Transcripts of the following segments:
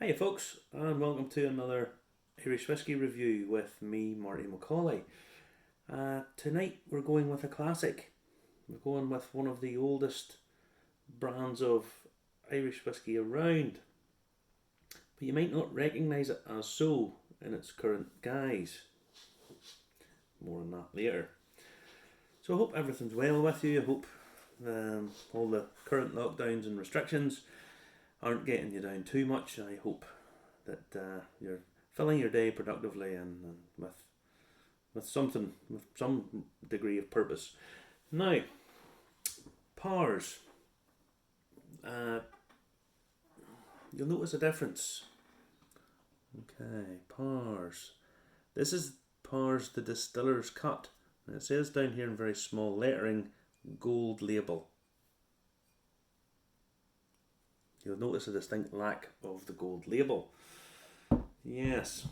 Hi folks, and welcome to another Irish Whiskey review with me, Marty McAuley. Tonight we're going with a classic. We're going with one of the oldest brands of Irish whiskey around, but you might not recognise it as so in its current guise. More on that later. So I hope everything's well with you. I hope all the current lockdowns and restrictions aren't getting you down too much. I hope that you're filling your day productively and with something, with some degree of purpose. Now, pears. Uh, you'll notice a difference. Okay, pears. This is pears the distiller's cut. And it says down here in very small lettering, gold label. You'll notice a distinct lack of the gold label. Yes.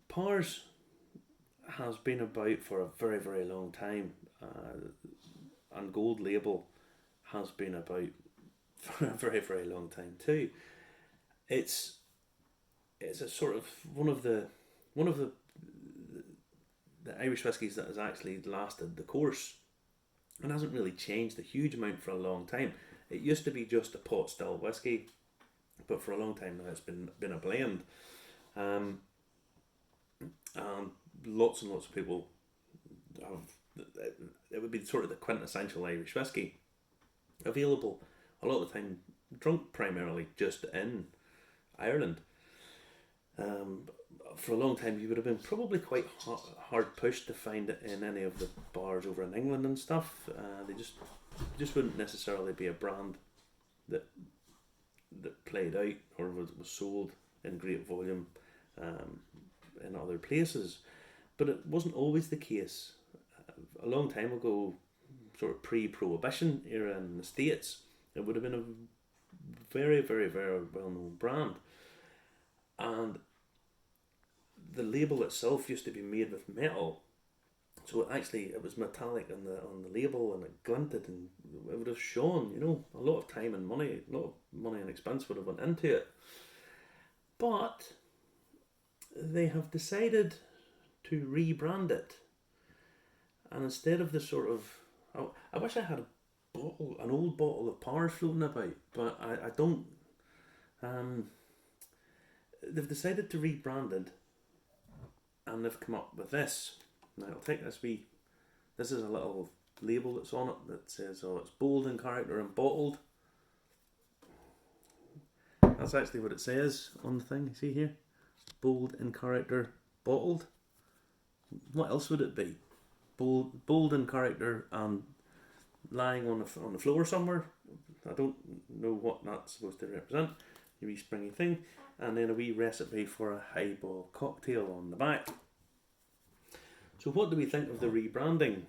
Pears has been about for a very, very long time, and gold label has been about for a very, very long time too. It's it's a sort of one of the Irish whiskies that has actually lasted the course and hasn't really changed a huge amount for a long time. It used to be just a pot still whiskey, but for a long time now it's been a blend. Um, and lots and lots of people have. It would be sort of the quintessential Irish whiskey, available a lot of the time, drunk primarily just in Ireland. Um, for a long time, you would have been probably quite hard pushed to find it in any of the bars over in England and stuff. They just wouldn't necessarily be a brand that played out or was sold in great volume um, in other places. But it wasn't always the case. A long time ago, sort of pre-prohibition era in the States, it would have been a very, very, very well-known brand. And the label itself used to be made with metal, so it was metallic on the label, and it glinted, and it would have shone. A lot of time and money, a lot of money and expense would have went into it. But they have decided to rebrand it, and instead of the sort of, I wish I had an old bottle of Powers floating about, but I don't. Um, they've decided to rebrand it, and they've come up with this. Now I'll take this This is a little label that's on it that says, "Oh, it's bold in character and bottled." That's actually what it says on the thing. You see here, bold in character, bottled. What else would it be? Bold in character and lying on the floor somewhere. I don't know what that's supposed to represent. A wee springy thing, and then a wee recipe for a highball cocktail on the back. So what do we think of the rebranding?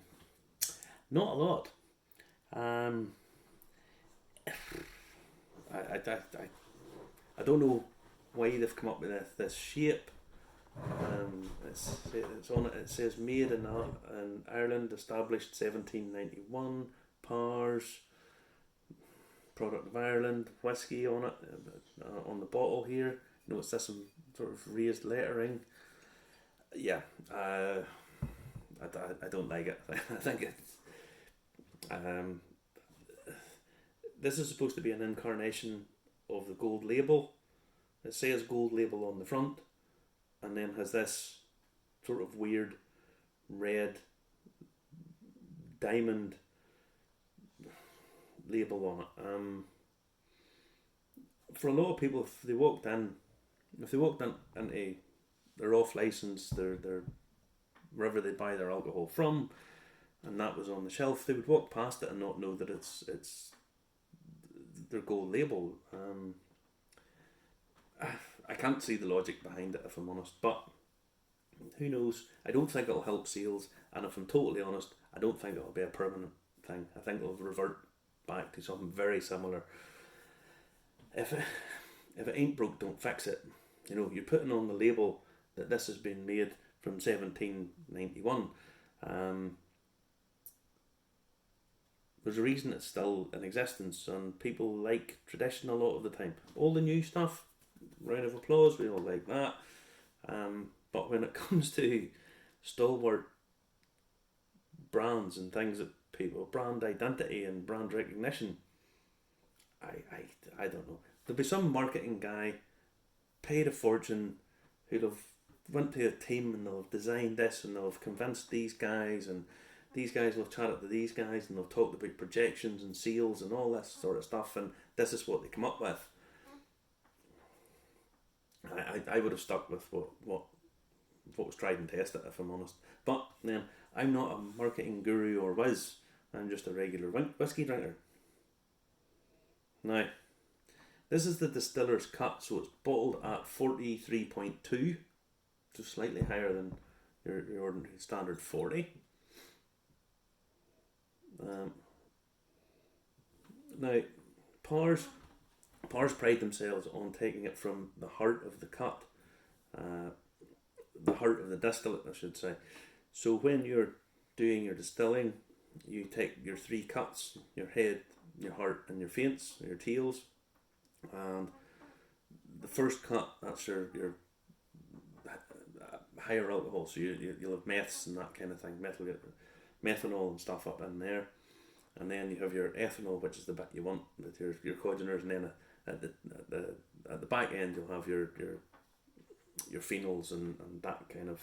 Not a lot. I don't know why they've come up with this shape. It's on it. It says made in Ireland, established 1791. Pears, product of Ireland, whiskey on it, on the bottle here. Notice this some sort of raised lettering. Yeah, I don't like it. I think it's this is supposed to be an incarnation of the gold label. It says gold label on the front, and then has this sort of weird red diamond label on it. For a lot of people, if they walked in into their off license, their wherever they buy their alcohol from, and that was on the shelf, they would walk past it and not know that it's their gold label. I can't see the logic behind it, if I'm honest, but who knows? I don't think it'll help sales, and if I'm totally honest, I don't think it'll be a permanent thing. I think it'll revert back to something very similar. If it ain't broke, don't fix it. You're putting on the label that this has been made from 1791. there's a reason it's still in existence, and people like tradition a lot of the time. All the new stuff, round of applause, we all like that. But when it comes to stalwart brands and things that people, brand identity and brand recognition, I don't know. There'll be some marketing guy paid a fortune who'll have went to a team and they'll have designed this and they'll have convinced these guys, and these guys will have chatted to these guys and they'll talked about projections and seals and all this sort of stuff, and this is what they come up with. I would have stuck with what was tried and tested, if I'm honest. But then I'm not a marketing guru or whiz. I'm just a regular whiskey drinker. Now, this is the distiller's cut, so it's bottled at 43.2, so slightly higher than your ordinary standard 40. Now, Pears pride themselves on taking it from the heart of the cut, the heart of the distillate, I should say. So when you're doing your distilling, you take your three cuts: your head, your heart, and your feints, your tails. And the first cut, that's your higher alcohol. So you'll have meths and that kind of thing, methanol and stuff up in there. And then you have your ethanol, which is the bit you want with your congeners, and then at the back end you'll have your phenols and that kind of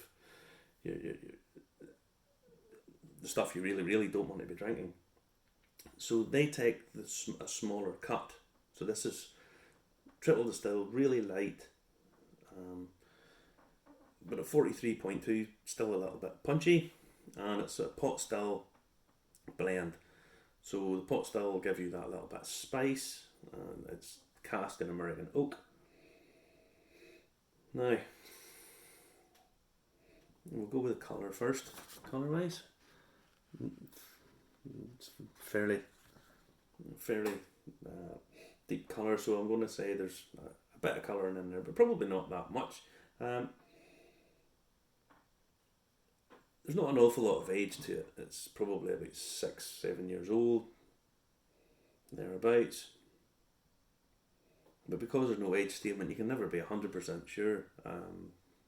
the stuff you really don't want to be drinking. So they take a smaller cut. So this is triple distilled, really light, but at 43.2, still a little bit punchy, and it's a pot still blend. So the pot still will give you that little bit of spice, and it's cast in American oak. Now, we'll go with the colour first. Colour wise, it's fairly deep colour, so I'm going to say there's a bit of colouring in there, but probably not that much. There's not an awful lot of age to it. It's probably about 6-7 years old, thereabouts. But because there's no age statement, you can never be 100% sure.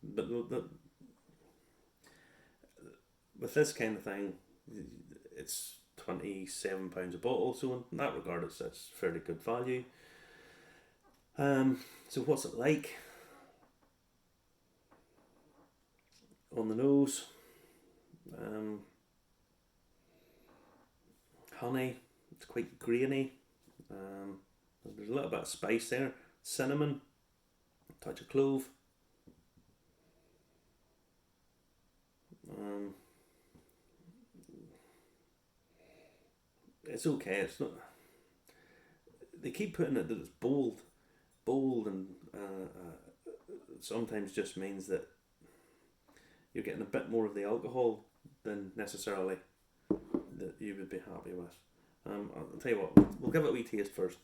But with this kind of thing, it's £27 a bottle, so in that regard it's fairly good value. So what's it like? On the nose, honey, it's quite grainy. There's a little bit of spice there, cinnamon, a touch of clove. It's okay. It's not. They keep putting it that it's bold, and sometimes just means that you're getting a bit more of the alcohol than necessarily that you would be happy with. I'll tell you what, we'll give it a wee taste first.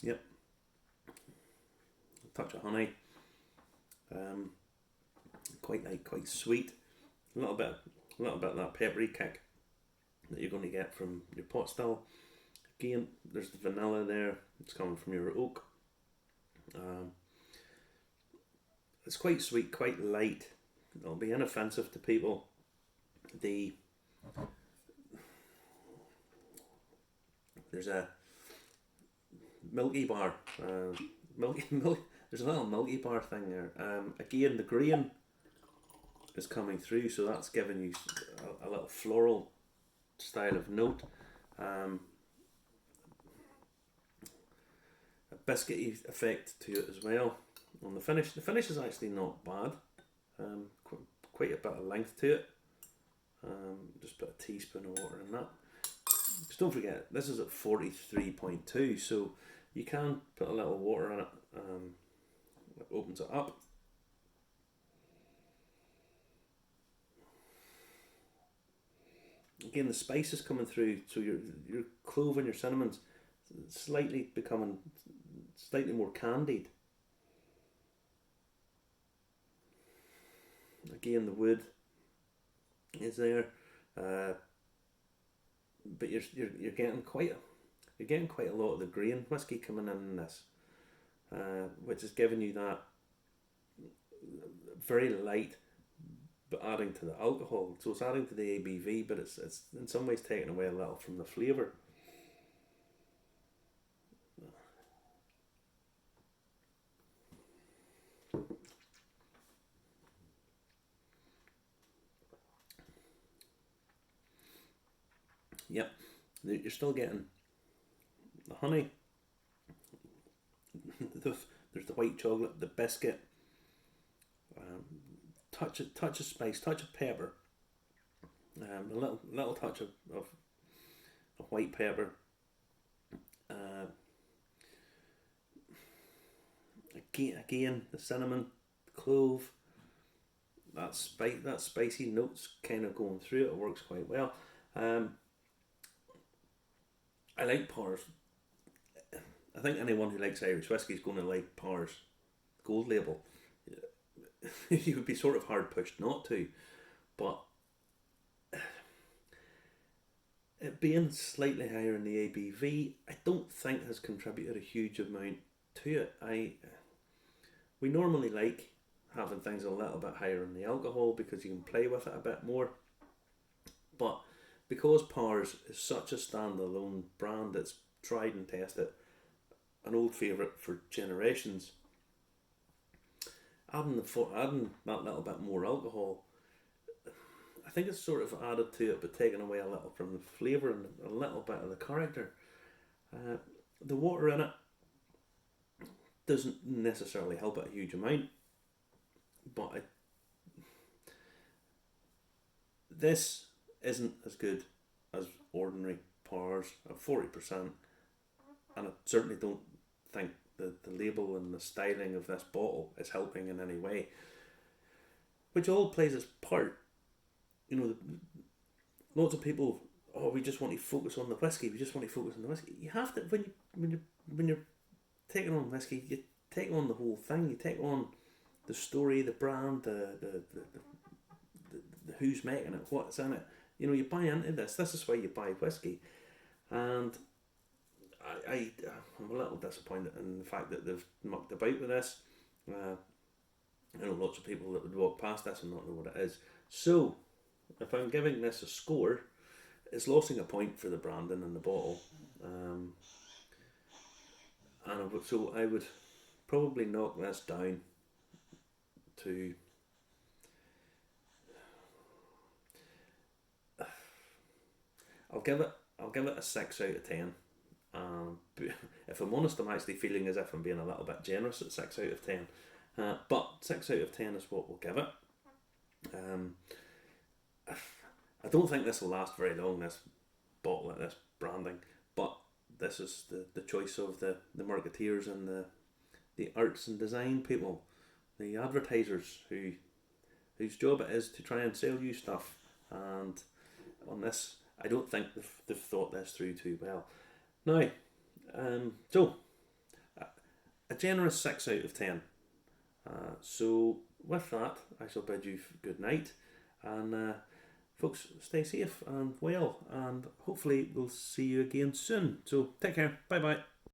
Yep. A touch of honey. Quite light, quite sweet. A little bit of that peppery kick that you're going to get from your pot still. Again, there's the vanilla there. It's coming from your oak. It's quite sweet, quite light. It'll be inoffensive to people. There's a milky bar. There's a little milky bar thing there. Again, the grain is coming through, so that's giving you a little floral style of note. A biscuity effect to it as well. On the finish is actually not bad. Quite a bit of length to it. Just put a teaspoon of water in that. Just don't forget, this is at 43.2, so you can put a little water in it. It opens it up. Again, the spice is coming through, so your clove and your cinnamons becoming slightly more candied. Again, the wood is there, but you're getting quite a lot of the grain whiskey coming in this, which is giving you that very light, but adding to the alcohol. So it's adding to the ABV, but it's in some ways taking away a little from the flavour. Yep, you're still getting the honey. There's the white chocolate, the biscuit, touch of spice, touch of pepper, a little touch of white pepper. Again, the cinnamon, the clove. That spicy notes kind of going through it. It works quite well. I like pears. I think anyone who likes Irish whiskey is going to like pears Gold Label. You would be sort of hard pushed not to, but it being slightly higher in the ABV, I don't think has contributed a huge amount to it. We normally like having things a little bit higher in the alcohol because you can play with it a bit more, but because Pears is such a standalone brand that's tried and tested, an old favourite for generations, adding that little bit more alcohol, I think it's sort of added to it but taken away a little from the flavour and a little bit of the character. The water in it doesn't necessarily help it a huge amount, but this isn't as good as ordinary Pears at 40%, and I certainly don't think the label and the styling of this bottle is helping in any way, which all plays its part. You know, lots of people, we just want to focus on the whiskey. You have to, when you're taking on whiskey, you take on the whole thing. You take on the story, the brand, the who's making it, what's in it. You know, you buy into this. This is why you buy whiskey, and I'm a little disappointed in the fact that they've mucked about with this. I know lots of people that would walk past this and not know what it is. So, if I'm giving this a score, it's losing a point for the branding and the bottle. So I would probably knock this down to I'll give it a 6 out of 10. If I'm honest, I'm actually feeling as if I'm being a little bit generous at 6 out of 10. But 6 out of 10 is what we'll give it. I don't think this will last very long, this bottle, this branding, but this is the choice of the marketeers and the arts and design people, the advertisers whose job it is to try and sell you stuff. And on this, I don't think they've thought this through too well. Now, so a generous 6 out of 10. So with that, I shall bid you good night, and folks, stay safe and well, and hopefully we'll see you again soon. So take care. Bye bye.